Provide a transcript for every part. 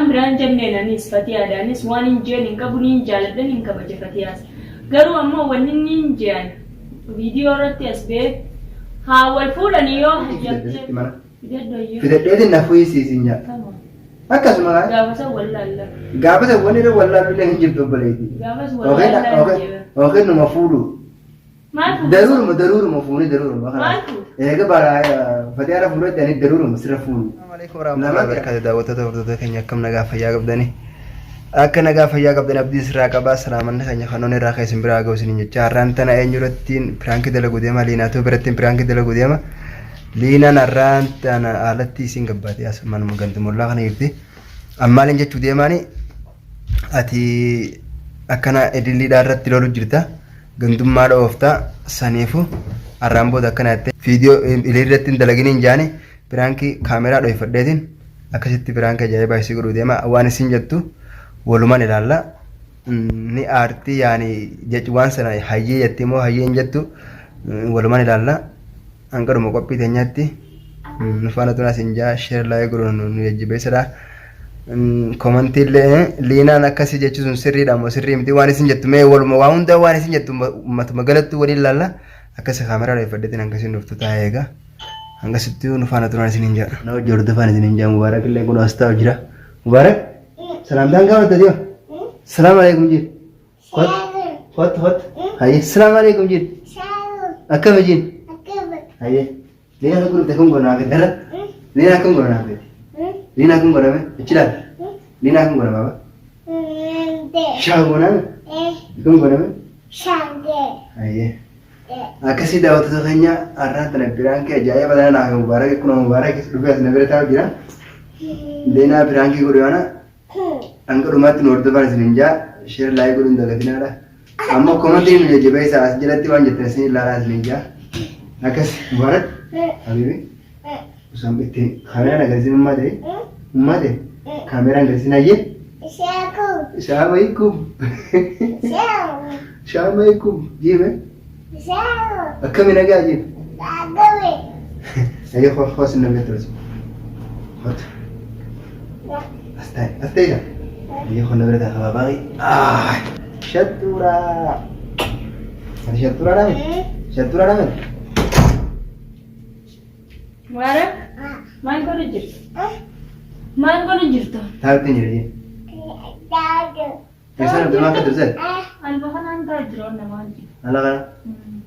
بران جنين أنيس فتيا دانيس وانين جين إنك بنين جالدن إنك بجا فتياس قالوا أما ونين جان فيديو رتي أسباب حاول فولانيو هجبت في الدين النفوي سيسينيا أكاس ما قابسة ولا لا قابسة ولا ولا بلا هنجيب دبليتي قابسة ولا لا أوكي مفعول ضرور مفعول ضرور ما إيه كبار فتيارة فلوت يعني ضرور مصرفون السلام عليكم ورحمة الله وبركاته دعوة تورد كنيا كم نجا فيا قبضني أكن نجا فيا قبضني أبدي سراك أبا سلامنا كنيا خانون راكي سمبرا غوسني جاران تنا إنجرتين برانك دلا قديما لينا تو برتين برانك دلا قديما لينا نران تنا علتي سينغباتي أسمان مغنت مولا خنا يبدي أما لين جت قديماني أتي أكنا إدلي دارت تلولو جرتا gandum maadha ooftaa saniifu arraan booda akkanaatti viidiyoo ilirratti dalaginiin jaani biraankii kaameraa dhoofadheetiin akkasitti biraankii ajaa'ibaa isii godhuu deema waan isin jettu walumaan ilaalla ni aartii yaani jechu waan sana hayyee jetti immoo hayyeen jettu walumaan ilaalla hanqadhuma qophii teenyaatti nufaana tunaas hin jaa sheer laayee godhuun nu jajjabeessadha komantiilee liinaan akkasii jechuun sirriidha moo sirrii miti waan isin jettu mee waluma waa hunda waan isin jettu matuma galatti waliin ilaalla akkasii kaameraa dhoofadheetiin akkasiin dhuftu taa'ee egaa hangasitti nufaana turaan isin hin jaa na hojii hordofaan isin hin jaa mubaarak illee kun as taa'u jira mubaarak salaamtaan gaafata diyo salaam alaikum jir hot haye salaam alaikum jir akkama jir haye liinaan kun ta'e kun goonaa fi dhala liinaan kun goonaa fi Lina kun gora me? Icilat. Lina kun gora baba? Shah gora me? Kun gora me? Shangge. Aye. Akasi dawat tu kanya arah tanah pirang ke jaya pada nak mubarak kuna mubarak rupiah senabar tahu kira. Lina pirang ke gora mana? Angkat rumah tu north depan seninja share live gora unda katina ada. Amma komentin ni je bayi sah jelat wan jeter sini lara seninja. Akasi mubarak. Habibi. Sampai ti kamera nak kasi umma deh kamera nak kasi naye Assalamualaikum Assalamualaikum jibe akami naga jib ayo khos naga terus khot astai dah ayo khon naga dah bagi shatura ada shatura dah Mara? Main kau rejit? Main kau rejit tu? Tahu tu ni. Kisah nak terima kasih terus. Albahan anda jeron nama je. Alah kan?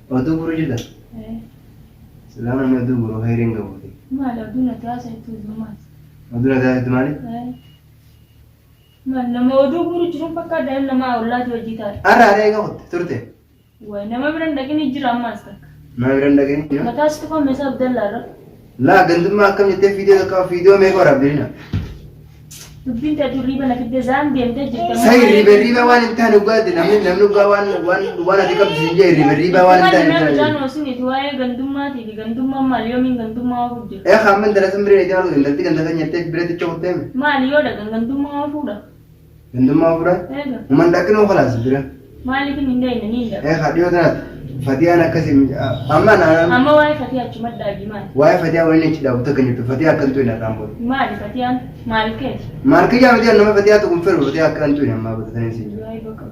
Waktu guru juga. Selama ni waktu guru hiring kau boleh. Malah waktu nanti asal itu mas. Waktu nanti asal itu mana? Malah nama waktu guru jeron pakai dan nama Allah tu jitar. Ada kau turut. Wah nama beranda kini jeram mas tak. Nama beranda kini? Mata tu kau mesra Abdullah. لا قدم ما كم يتفي فيديو ما يقرب لنا. تبين تجربة لكن تزام بيمتى سهي ريبة وان انتهى نقاد نملك وان تكب سنجي ريبة وان انتهى. ما جانو سني تواي قندم ما تيجي قندم ما اليوم من قندم ما أفوده. يا خامن درس مريء جانو قندم تيجي قندم يتفي بريت تشوف تيم. ما اليوم ده قندم ما أفوده. قندم ما أفوده؟ ومن دكنه خلاص برا. ما لكن من ده إنني ده. خديو ده Fatiha kasih amma na amma wai Fatiha cuma dagi man wai Fatiha wani ci da wuta kan yi Fatiha kan to ina rambo mal Fatiha malke ya mutan nama Fatiha to kun fer Fatiha kan to ina ma ba ta ne sai wai ba ka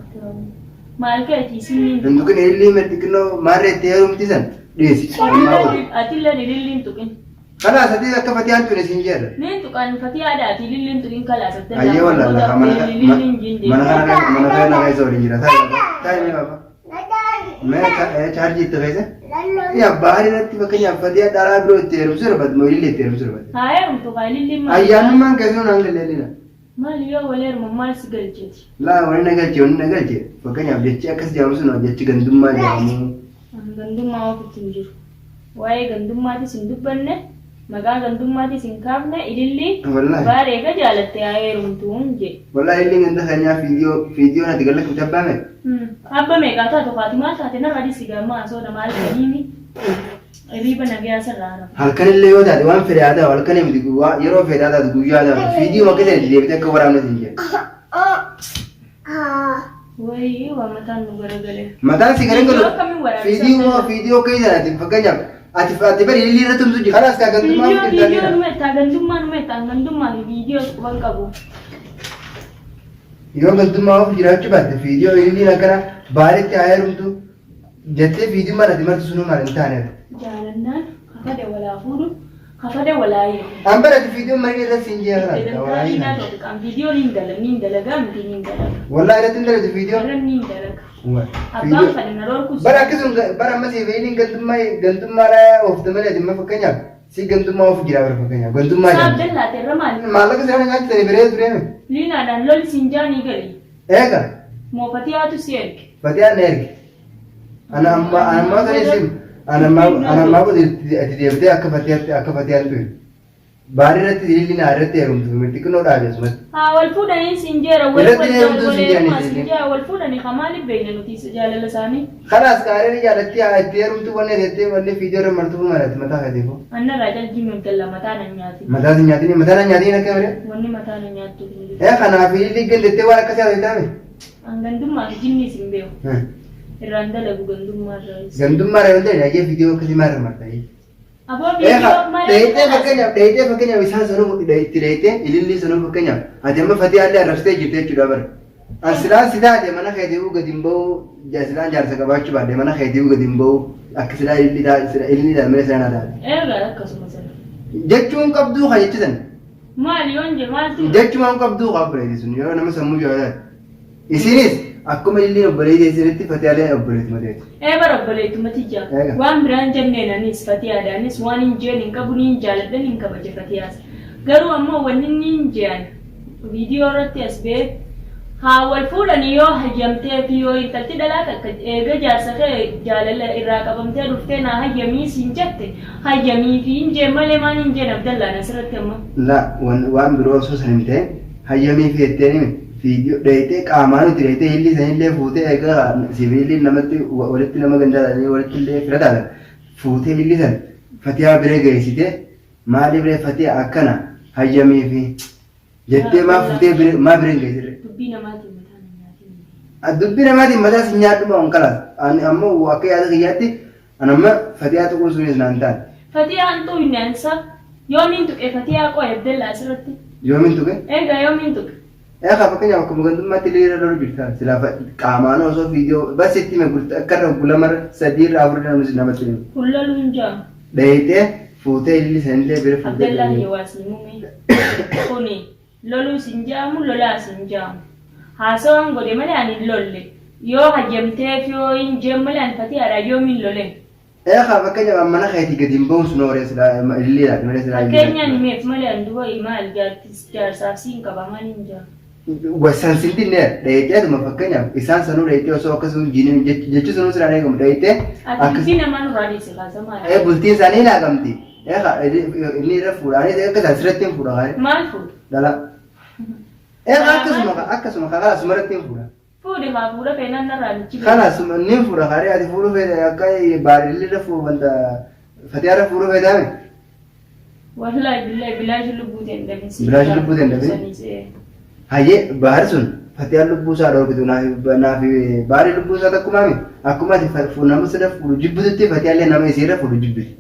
malke ti sinni dan dukan illi mer dikno mare te yarum tisan desi amma ba atilla ni lillin tukin kala sadi ka Fatiha to ne sinjer ne to kan Fatiha da ati lillin tukin kala satta ayye wallahi mana kana ga zo rinjira tai me baba मैं चार्ज इतना कैसे या बाहर रहती बकरियां फदिया डाला ब्रो तेरे से रबत मोइल ले तेरे से रबत हाय हम तो गाली ले मां अयान मां कैसे ना ले लेना मां लियो वाले मम्मा से गलचे ला वरना गलचे बकरियां बेचे कस जाम सुनो बेचे गंदुम मा जामु गंदुम मा को तिंजु वाय गंदुम मा ती सिंधु बनने मगा गंदुम मा ती सिंखावने इदिल्ली बारे का जालते आए रुम तुंजे wallahi illi ngenda hanya video na digalla kutabba me abba me kata to Fatima ta tana radi sigama so da mal kanini riba na gaya sarara halkan illi yoda de wan firiada halkan mi diguwa yero firiada duguya da video makete de bita ka waramna dinje wai wa matan nugare gale matan sigare galo video kai da din fakanya ati bari illi ratum suji khalas ka ganduma video me ta ganduma me ta ganduma video wan kabu Yoo gantummaa of jiraachuu baatte viidiyoo inni akkana baaritti haa heerumtu jettee viidiyoo mana dimartu sunu maal hin taaneef. Jaalannaan kafade walaa fuudhu kafade walaa hiiku. Ambarati viidiyoo marii irratti siin jeeraa. Viidiyoo niin dalagaa miti niin dalaga. Wallaa irratti hin dalagdu viidiyoo. Warra niin dalaga. Abbaan fadhi na dhorkuus. Bara akkasuma bara ammas eegaleen gantummaa oofta malee dhimma fakkeenyaaf si gantummaa of jiraa bara fakkeenyaaf gantummaa jira. Saaf jallaate irra maali? Maallaqa sana nyaachitanii biree tureeme. Liinaadhaan lolli siin jaanii gali. Eega. Moo Fatiyaatu si erge. Fatiyaan na erge. Ana ammaa kan isin ana ammaa kun ati deemtee akka Fatiyaan tuye. Baari irratti ililli naa irratti heerumtu xiqqoo dhaabesumatti. Haa wal fuudhanii siin jeera wal fuudhanii hamaaliif beekne nuti jaalala isaanii. Kanaas gaariin jaalatti itti heerumtu wanne jettee wanne viidiyoo irra martuu malatti mataa kateefoo. Anna raajal jimmi galla mataa na nyaati. Mataa si nyaatini mataa na nyaatiin akka malee. Wanni mataa na nyaattu. Kanaaf ililli gandettee waan akkasii haa taame. Gandummaa fi jinni siin beeku. Irraan dalagu gandummaa irraa. Gandummaa irraa yoo ta'e dhaggee viidiyoo akkasii maal irra martaa? Aboo viidiyoo maal irra martaa? Dheeyitee fakkeenyaaf isaan sanuu itti dheeyitee ililli sanuu fakkeenyaaf ati amma Fatiyaallee arrabsitee jirte jechuudha bara. Asilaan si taate mana keetii gadi hin bahu silaan jaarsa qabaachuu baadhee mana keetii gadi hin bahu akka silaa ililli dhalmee sana taate. Eegaa akkasuma sana. Jechuun qabduu haa jechisan. Maali yoon je maaltu? Jechuun qabduu haa buleeti sun yoo nama sammuu jaalatan. Isinis akkuma ililli obboleetii isinitti Fatiyaaleen obboleetti mateeti. Bara obboleetti matijaa. Waan biraan jenneenanis Fatiyaadhaanis waan hin jeen hin qabu ni hin jaaladhan hin kabaje Fatiyaas. Garuu ammoo wanni ni hin jeen viidiyoo irratti as ba'e haa wal fuudhanii yoo hayyamtee fi yoo intalti dhalaa takka eega jaarsa kee jaalala irraa qabamtee dhuftee naa hayyamii siin jette hayyamii fi hin jeen malee maan hin jeen Abdallaan asirratti amma. Waan biroo osoo san hin ta'in hayyamii fi jetteen himi. Video dheeyitee qaamaan nuti dheeyitee hilli sanillee fuutee egaa sibiiliin namatti walitti nama gandaadhaan walitti illee filataadha. Fuutee hilli san Fatiyaa biree geessitee maali biree Fatiyaa akkana hayyamii fi jettee maa fuutee maa bireen geessite. Dubbii namaatiin mataa na nyaatiin. Dubbii namaatiin mataa si nyaadhuma on kalaas. Ammoo akka yaada kiyyaatti anamma Fatiyaa tuquun sunis naan taate. Fatiyaan tu'u hin aansa yoomiin tuqe Fatiyaa qoo Abdallaa asirratti. Yoomiin tuqe? Egaa yoomiin tuqe. Fakkeenyaaf akkuma gantummaatti illee irra jirtaan silaa qaamaan osoo viidiyoo bas itti gurta akka irra lamarra sadii irraa afur namatti himu. Kullalu hin jaamu. Dheeyitee fuutee illi sanillee bira fuutee. Abdallaan Yewaasni muummee. Kuni loluu sin jaamu lolaa sin jaamu. Haasawaan godhe malee ani hin lolle. Yoo hayyamteef yoo hin jeen malee ani Fatiyaadhaa yoomiin loleen. Fakkeenyaaf mana keetii gadi hin bahuun sun ooree silaa ililleedhaati malee silaa. Fakkeenyaan himeef malee ani duba maal jaarsaaf siin qaba maal hin jaamu. Wasan sintinne dheeyiteetuma fakkeenyaaf isaan sanuu dheeyitee osoo akkasuma jiiniin jechi sunuu siraan eegamu dheeyitee. Bultiin namaan irraa dhiise kaasamaadha. Bultiin isaanii laagamti. Inni irra fuudhanii akka isaan sirratti hin fuudha. Maal fuudha? Dhala. Akkasuma karaa sumarratti hin fuudha. Fuudhi haa fuudha feenaan narraa nichi. Kanas ni fuudha kaaree ati fuudhu fedhe akka baadilli irra fuudhu wanta Fatiyaa irra fuudhu fedhame. Wallahi billahi bilaashi lubbuu ta'e dhabinsi. Bilaashi lubbuu ta'e dhabinsi. Hayyee baari sun Fatiyaan lubbuu isaa dhorkitu naaf baari lubbuu isaa takkumaami akkuma ati nama sada fuudhu jibbututti Fatiyaallee nama isiirra fuudhu jibbitu.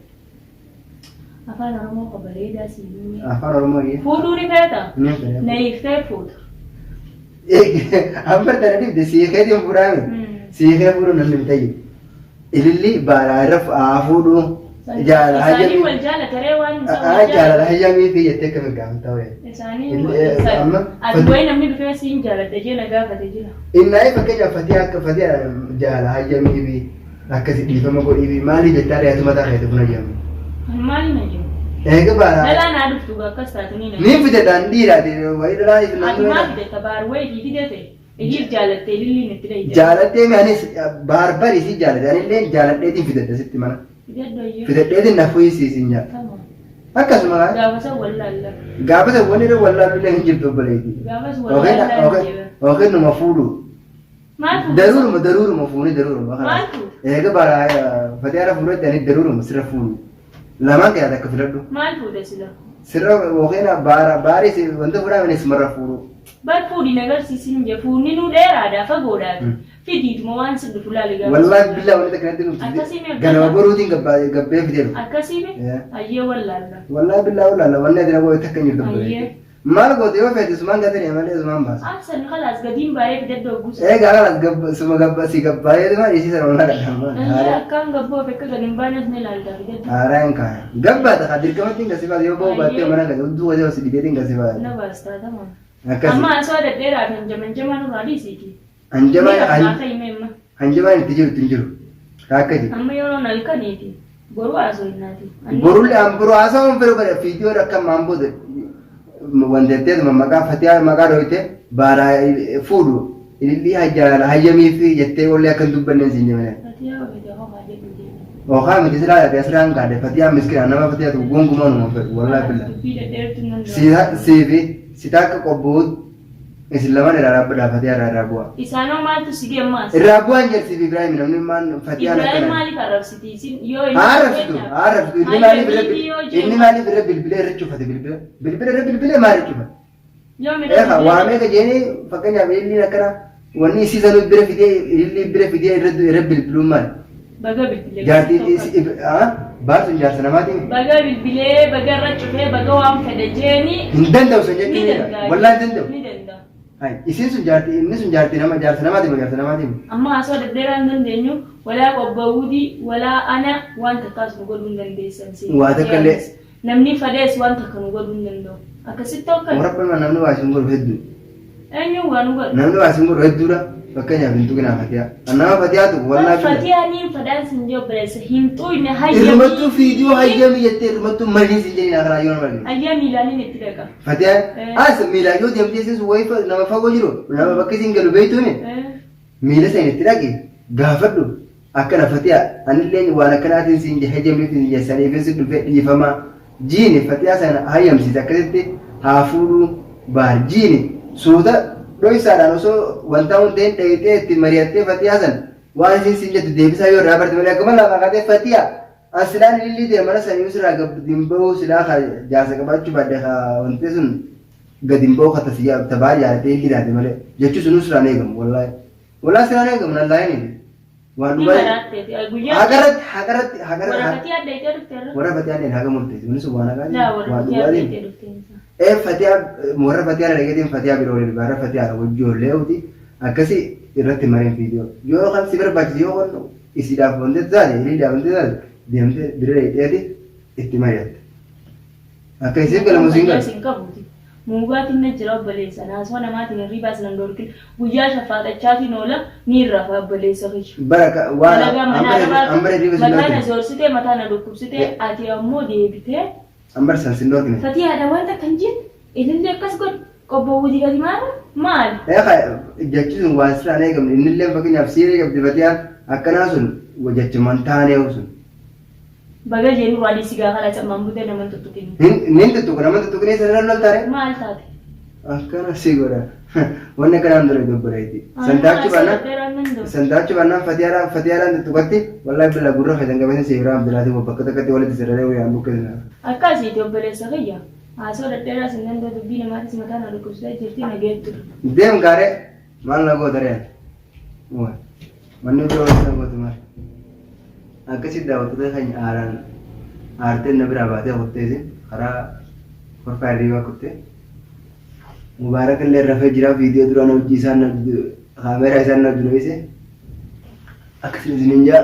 Afaan Oromoo ko bareedaa si. Afaan Oromoo fuudhuu ni feeta? Na hiiktee fuudha. Amma tana dibde siikeetiin fuudhaame siikee fuudhu namni hin ta'iu. Ililli baaraa irra fuudhu. Isaanii wal jaalataree waan jaalala hayyamii fi jettee akka mirgaan ta'e. Isaanii ati wayi namni dhufee siin jaaladha jee na gaafate jira. Innaa fakkeenyaaf Fatiyaa akka Fatiyaa jaalala hayyamii fi akkasi dhiifama godhii fi maali jettaa dhiyaatu mataa keetti kun hayyamu. Maali na jiru? Eega baaraa. Dhalaa naa dhuftu akkas taatu ni na jiru. Niin fidedhaan dhiiraati wayi dhalaa ifi namni. Ati maa fidetta baar wayii fidete. Ejiif jaalattee lilliin itti dhayi. Jaalattee mi'aanis baarbari si jaalatte anillee jaaladheetiin fidedda sitti mana. Fidedheetiin na fuuyisiisin nyaata. Akkasuma gaafasa wanni irra wallaaluu illee hin jirtu obboleetii. Yookiin numa fuudhu. Daruuruma fuuni daruuruma. Eega bara Fatiyaara fuudhatti ani daruuruma sirra fuudhu. Lamaan keessatti akka filadhu. Maal fuudhe sila? Sirra yookiin baarii wanta fuudhaman simarra fuudhu. Bar fuudhin agarsiisin je fuudni nu dheeraadhaa fagoodhaati. Fidiituma waan sin dhufu laali gaafa. Wallahi billaa walitti kanatti nuti. Akkasii ganama boruutiin gabbee fideeru. Akkasii ayyee wallaalla. Wallahi billaa wallaalla wanni adina gooti akka hin jirtu. Ayyee maal goote yoo feete sumaan gatanii malee sumaan baasa. Absan khalaas gadiin baay'ee fidaddoo guusa. Galas suma gabba si gabbaayee dhuma isii sana wal kadhama. Akkaan gabboo fekka gadiin baay'ee ni ilaalta fidaddoo. Haaraan kaa gabbaata kaa dirqamatti hin gasiifaa yoo ba'u baattee mana gadi hudduu wajjin si dhibeetti hin gasiifaa. Na baastaa tamaa. Amma asoo dhedheeraa fi hanjaman nurraa dhiisiiti. Hanjamaan itti jiru ittiin jiru. Akkati. Amma yeroo halkaniiti. Boru haasoo hinnaati. Boruu haasoo hin fedhu bara fiidiyoo akka maamboo wanteettee maqaa fatiyaa maqaa dhohite baara fuudhu ililii hayyamii fi jettee ollee akka hin dubbanne siin jemene. Okaa miti silaa yaadee asirraan gaadhe fatiyaa miskiraa nama fatiyaa tokko gonkumaa numa fedhu wallaahi billa. Siifi sita akka qobbuut isin lamaan irraa dhaabbadhaa fatiyaa irraa bu'a. Isaanoo maaltu si geemmaas? Irraa bu'aan jedhsiif Ibrahim namni maan fatiyaan akkana. Ibrahim maaliif arrabsiti? Arrabsitu inni maaliif irra bilbilee irra cufate bilbilee maal irra cufate? Waamee ka jeeni fakkeenyaaf illiin akkana wanni isiisanuu bira fidee irra bilbiluun maali? Baga bilbilee. Jaartii baasuun jaarsa namaatiin. Baga bilbilee baga irra cufee baga waan fedhe jeeni. Hin danda'u sun jechuudha. Wallaahi hin danda'u. Ni danda'a. Isin sun jaartii inni sun jaartii nama jaarsa namaatiin. Amma haasoo deddeeraa hin dandeenyu walaa qobbawudii walaa ana waan takkaas nu godhuu hin dandeessan. Waa takka illee. Namni fadees waan takka nu godhuu hin danda'u. Akkasitti akka. Warra namni waa isin godhu hedduu. Eenyuun waa nu godhu. Namni waa isin godhu hedduudha. Fakkeenyaaf hin tuqinaa fatiyaa. Nama fatiyaa tokko wallaahi. Fatiyaa niin fadaan sin jiru bireessa hin xuuyne hayyamii. Irrumattuu fiidiyoo hayyamii jettee irrumattuu malii sin jedhina karaa yoo nama arginu. Hayyamii ilaaliin itti dhaqa. Fatiyaan miilaa yoo deemtee siis wayii nama fagoo jiru nama bakka isin galu beektuuni miila sana itti dhaqe gaafadhu akkana fatiyaa anillee waan akkanaatiin sin hayyamii fi jessaniif sin dhufee dhiifamaa jiini fatiyaa sana hayyamsiise akkasitti haa fuudhuu baal jiini suuta dho'isaadhaan osoo wanta hundeen dhayitee itti mari'attee fatiyaa sana waan isin sin jettu deebisaa yoo irraa barte malee akkuma lafa qaatee fatiyaa asilaan ilillii ta'e mana sanii usiraa gabdiin bahuu silaa jaarsa qabaachuu baadde wanti sun gadin bahuu kata siyaa tabaa yaadee hidhaate malee jechuun sun usiraan eegamu wallaahi siraan eegamu nallaayin waan dhugaa hagaratti warra fatiyaa dheen haga murteessi kunis waan hagaati fatiyaa warra fatiyaa dhageetiin fatiyaa biroo waliin warra fatiyaa wajjoollee uti akkasi irratti mareen fiidiyoo yoo kan si barbaachisu yoo kan isiidhaaf wanti taate hiriidhaaf wanti taate deemtee bira dheedheeti itti mari'atte. Akka isiif galamu siin galu. Muugaatiin na jira obboleessa naasoo namaatiin hirrii baasan dorkin guyyaa shaffaatachaatiin oola ni irraa fa obboleessa kichi. Baraka waan ambare dhiiba sin mataa na zoorsitee mataa na dhukkubsitee ati ammoo deebitee. Ambare san sin dorkine. Fatiyaadha wanta kan jedhu ilillee akkas godhu qobbo wudii gadi maali? Jechuun waan siraan eegamne innillee fakkeenyaaf siiree qabdi fatiyaan akkanaa sun jechumaan taanee sun. Baga jeenu waadii sigaa kana cammaan butee nama tuttuqini. Nin tuttuqu nama tuttuqinee sana lol taare. Maal taate? Akkana si godha. Wanni akkanaan dura dobboreeti. Sandaachuu baannaan fatiyaadhaan tuttuqatti wallaahi bila gurra fayyadamu qabeenya seeraa abdilaatii bakka takkatti walitti sirree wayaan buqqisina. Akkasiiti obboleessa fayyaa. Haasoo dhedheeraa sin danda'u dubbii namaatis mataa na dhukkubsitee jirti na geettu. Deem gaaree maal na goota reen. Manni biroo na goota maal. Akkasitti daawwattoota kan aarteen na biraa baatee kutteesi karaa korfaa hirriibaa kuttee mubaarak illee rafee jira viidiyoo duraan hojii isaan kaameeraa isaan na dureesse akkasitti isin hin jaa